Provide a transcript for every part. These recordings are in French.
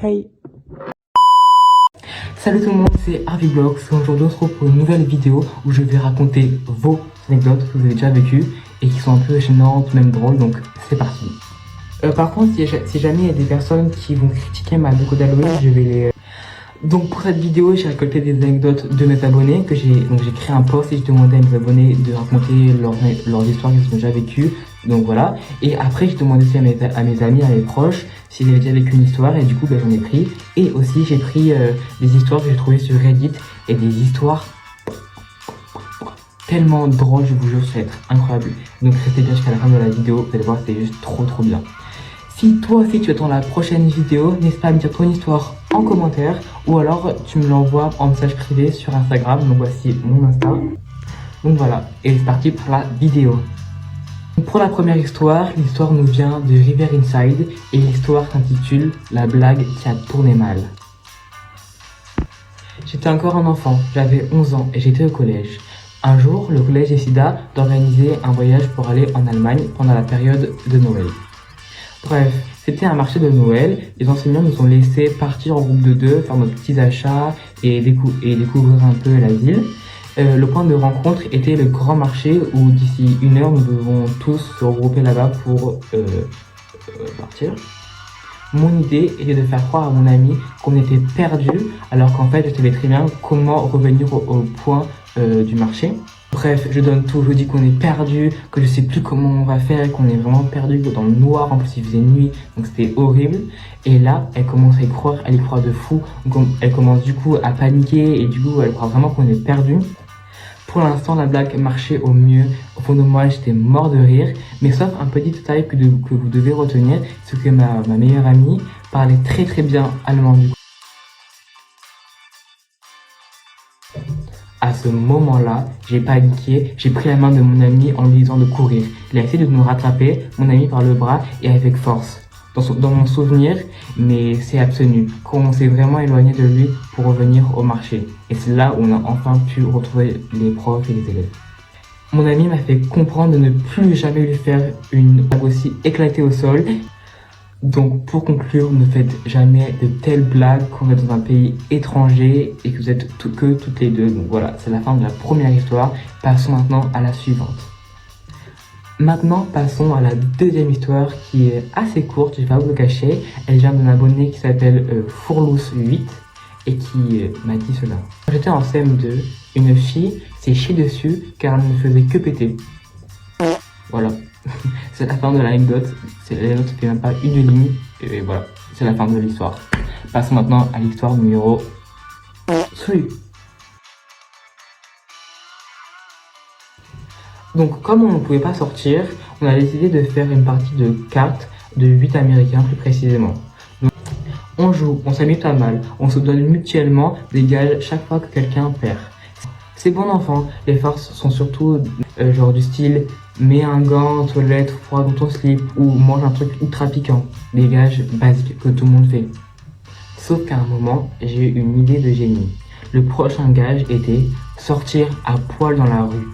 Hey. Salut tout le monde, c'est Harvey Vlogs. Aujourd'hui on se retrouve pour une nouvelle vidéo où je vais raconter vos anecdotes que vous avez déjà vécues et qui sont un peu gênantes, même drôles, donc c'est parti. Par contre, si jamais il y a des personnes qui vont critiquer ma déco d'Halloween, je vais les... Donc pour cette vidéo, j'ai récolté des anecdotes de mes abonnés, j'ai créé un post et j'ai demandé à mes abonnés de raconter leurs histoires qu'ils ont déjà vécues. Donc voilà, et après j'ai demandé aussi à mes amis, à mes proches, s'ils avaient déjà vécu une histoire, et du coup j'en ai pris. Et aussi j'ai pris des histoires que j'ai trouvées sur Reddit, et des histoires tellement drôles, je vous jure, ça va être incroyable. Donc restez bien jusqu'à la fin de la vidéo, vous allez voir, c'est juste trop bien. Si toi aussi tu attends la prochaine vidéo, n'hésite pas à me dire ton histoire en commentaire, ou alors tu me l'envoies en message privé sur Instagram. Donc voici mon Insta. Donc voilà, et c'est parti pour la vidéo. Pour la première histoire, l'histoire nous vient de River Inside et l'histoire s'intitule La blague qui a tourné mal. J'étais encore un enfant, j'avais 11 ans et j'étais au collège. Un jour, le collège décida d'organiser un voyage pour aller en Allemagne pendant la période de Noël. Bref, c'était un marché de Noël, les enseignants nous ont laissé partir en groupe de 2, faire nos petits achats et découvrir un peu la ville. Le point de rencontre était le grand marché où d'ici 1 heure nous devons tous se regrouper là-bas pour partir. Mon idée était de faire croire à mon ami qu'on était perdu alors qu'en fait je savais très bien comment revenir au point du marché. Bref, je donne tout, je dis qu'on est perdu, que je sais plus comment on va faire, qu'on est vraiment perdu dans le noir, en plus il faisait nuit, donc c'était horrible. Et là, elle commence à y croire, elle y croit de fou, donc elle commence du coup à paniquer et du coup elle croit vraiment qu'on est perdu. Pour l'instant, la blague marchait au mieux, au fond de moi j'étais mort de rire, mais sauf un petit détail que vous devez retenir, c'est que ma meilleure amie parlait très bien allemand du coup. À ce moment-là, j'ai paniqué, j'ai pris la main de mon ami en lui disant de courir. Il a essayé de nous rattraper, mon ami par le bras et avec force. Dans mon souvenir, mais c'est absolu, quand on s'est vraiment éloigné de lui pour revenir au marché. Et c'est là où on a enfin pu retrouver les profs et les élèves. Mon ami m'a fait comprendre de ne plus jamais lui faire une blague aussi éclatée au sol. Donc pour conclure, ne faites jamais de telles blagues quand vous êtes dans un pays étranger et que vous êtes que toutes les deux. Donc voilà, c'est la fin de la première histoire. Passons maintenant à la suivante. Maintenant, passons à la deuxième histoire qui est assez courte, je vais pas vous le cacher. Elle vient d'un abonné qui s'appelle Fourlousse8 et qui m'a dit cela. Quand j'étais en CM2, une fille s'est chiée dessus car elle ne faisait que péter. Voilà. C'est la fin de l'anecdote, l'anecdote ne fait même pas une ligne, et voilà, c'est la fin de l'histoire. Passons maintenant à l'histoire numéro 3. Donc comme on ne pouvait pas sortir, on a décidé de faire une partie de cartes de 8 américains plus précisément. Donc, on joue, on s'amuse pas mal, on se donne mutuellement des gages chaque fois que quelqu'un perd. C'est bon enfant, les forces sont surtout genre du style mets un gant en toilette froid dans ton slip ou mange un truc ultra piquant, des gages basiques que tout le monde fait. Sauf qu'à un moment, j'ai eu une idée de génie. Le prochain gage était sortir à poil dans la rue.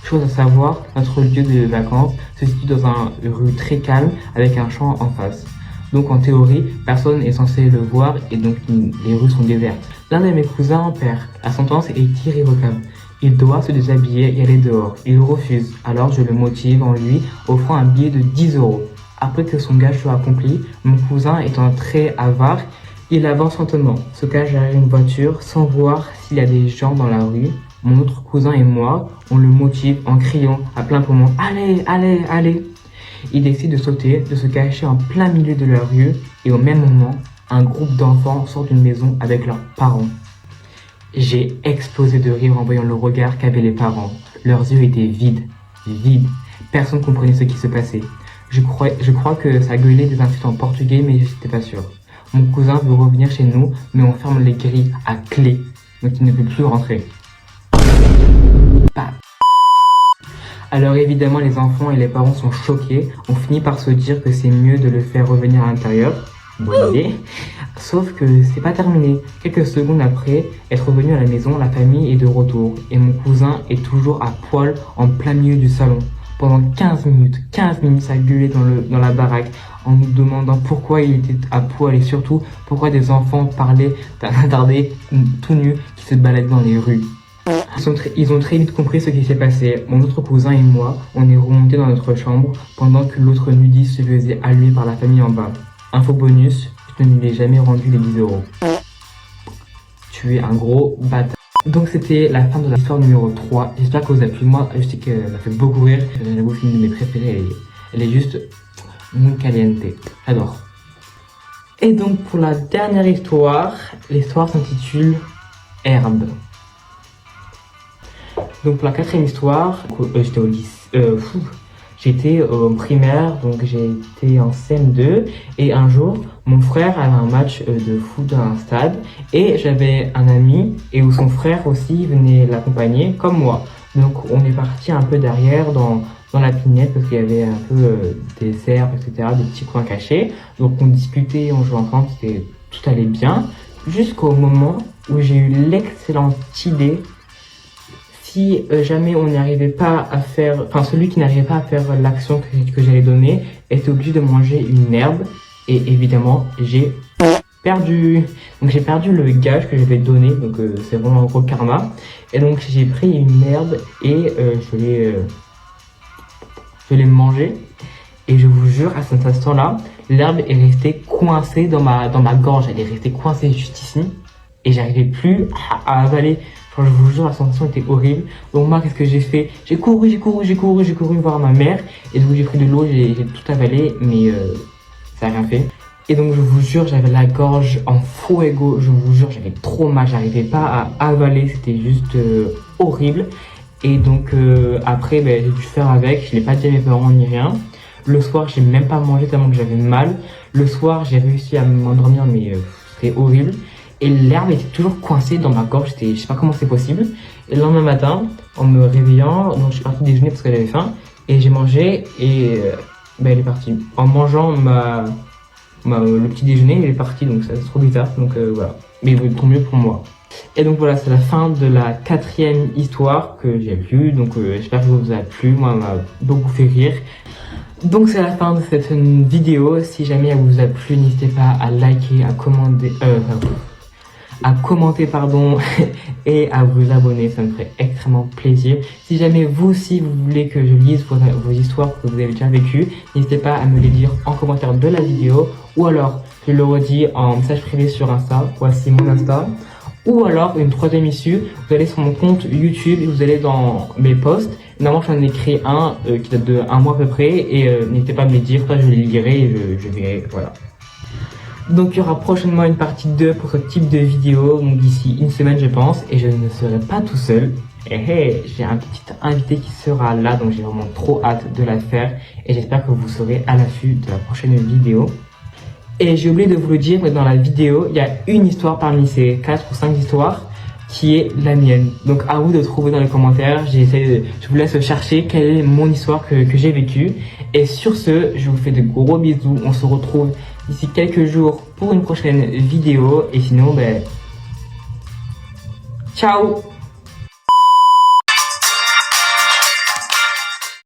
Chose à savoir, notre lieu de vacances se situe dans une rue très calme avec un champ en face. Donc en théorie, personne n'est censé le voir et donc les rues sont désertes. L'un de mes cousins perd. La sentence est irrévocable. Il doit se déshabiller et aller dehors. Il refuse. Alors je le motive en lui offrant un billet de 10 €. Après que son gage soit accompli, mon cousin étant très avare, il avance lentement, se cache derrière une voiture sans voir s'il y a des gens dans la rue. Mon autre cousin et moi, on le motive en criant à plein poumon « Allez, allez, allez !» Il décide de sauter, de se cacher en plein milieu de la rue et au même moment, un groupe d'enfants sort d'une maison avec leurs parents. J'ai explosé de rire en voyant le regard qu'avaient les parents. Leurs yeux étaient vides. Personne ne comprenait ce qui se passait. Je crois que ça gueulait des insultes en portugais, mais je n'étais pas sûr. Mon cousin veut revenir chez nous, mais on ferme les grilles à clé, donc il ne peut plus rentrer. Paf. Alors évidemment, les enfants et les parents sont choqués. On finit par se dire que c'est mieux de le faire revenir à l'intérieur. Bonne idée. Sauf que c'est pas terminé. Quelques secondes après être revenu à la maison, la famille est de retour et mon cousin est toujours à poil en plein milieu du salon. pendant 15 minutes à gueuler dans la baraque en nous demandant pourquoi il était à poil et surtout pourquoi des enfants parlaient d'attarder tout nus qui se baladent dans les rues. Ils ont très vite compris ce qui s'est passé. Mon autre cousin et moi, on est remontés dans notre chambre pendant que l'autre nudiste se faisait allumer par la famille en bas. Info bonus, je ne lui ai jamais rendu les 10 €. Tu es un gros bâtard. Donc c'était la fin de l'histoire numéro 3. J'espère que vous avez plu. Moi, je sais qu'elle m'a fait beaucoup rire. J'avoue, c'est une de mes préférées. Elle est juste muy caliente. J'adore. Et donc pour la dernière histoire, l'histoire s'intitule Herbe. Donc pour la 4e histoire, j'étais au lycée, j'étais au primaire, donc j'ai été en CM2 et un jour, mon frère avait un match de foot dans un stade et j'avais un ami et où son frère aussi venait l'accompagner comme moi. Donc on est parti un peu derrière dans la pinette parce qu'il y avait un peu des herbes, etc., des petits coins cachés. Donc on discutait, on jouait ensemble, tout allait bien jusqu'au moment où j'ai eu l'excellente idée. Si jamais on n'arrivait pas à faire, enfin celui qui n'arrivait pas à faire l'action que j'allais donner était obligé de manger une herbe et évidemment j'ai perdu. Donc j'ai perdu le gage que j'avais donné, donc c'est vraiment un gros karma. Et donc j'ai pris une herbe et je l'ai mangée et je vous jure à cet instant-là, l'herbe est restée coincée dans ma gorge, elle est restée coincée juste ici et j'arrivais plus à avaler. Enfin, je vous jure, la sensation était horrible. Donc moi, qu'est-ce que j'ai fait? J'ai couru voir ma mère. Et donc j'ai pris de l'eau, j'ai tout avalé, mais ça n'a rien fait. Et donc je vous jure, j'avais la gorge en fuego. Je vous jure, j'avais trop mal, j'arrivais pas à avaler, c'était juste horrible. Et donc après, j'ai dû faire avec, je l'ai pas dit à mes parents ni rien. Le soir, j'ai même pas mangé tellement que j'avais mal. Le soir, j'ai réussi à m'endormir, mais c'était horrible. Et l'herbe était toujours coincée dans ma gorge, je sais pas comment c'est possible. Et le lendemain matin, en me réveillant, donc je suis parti déjeuner parce que j'avais faim, et j'ai mangé, et elle est partie. En mangeant le petit déjeuner, elle est partie, donc c'est trop bizarre, donc voilà. Mais tant mieux pour moi. Et donc voilà, c'est la fin de la 4e histoire que j'ai lue, donc j'espère que ça vous a plu, moi, elle m'a beaucoup fait rire. Donc c'est la fin de cette vidéo, si jamais elle vous a plu, n'hésitez pas à liker, à commenter et à vous abonner, ça me ferait extrêmement plaisir. Si jamais vous aussi vous voulez que je lise vos histoires que vous avez déjà vécues, n'hésitez pas à me les dire en commentaire de la vidéo, ou alors je le redis en message privé sur Insta, voici mon Insta, ou alors une 3e issue, vous allez sur mon compte YouTube et vous allez dans mes posts. Normalement j'en ai créé un qui date de 1 mois à peu près, et n'hésitez pas à me les dire, je les lirai et je verrai, voilà. Donc il y aura prochainement une partie 2 pour ce type de vidéo, donc d'ici une semaine je pense, et je ne serai pas tout seul. J'ai un petit invité qui sera là, donc j'ai vraiment trop hâte de la faire, et j'espère que vous serez à l'affût de la prochaine vidéo. Et j'ai oublié de vous le dire, mais dans la vidéo, il y a une histoire parmi ces 4 ou 5 histoires qui est la mienne. Donc à vous de trouver dans les commentaires, je vous laisse chercher quelle est mon histoire que j'ai vécue. Et sur ce, je vous fais de gros bisous, on se retrouve d'ici quelques jours pour une prochaine vidéo, et sinon, ciao!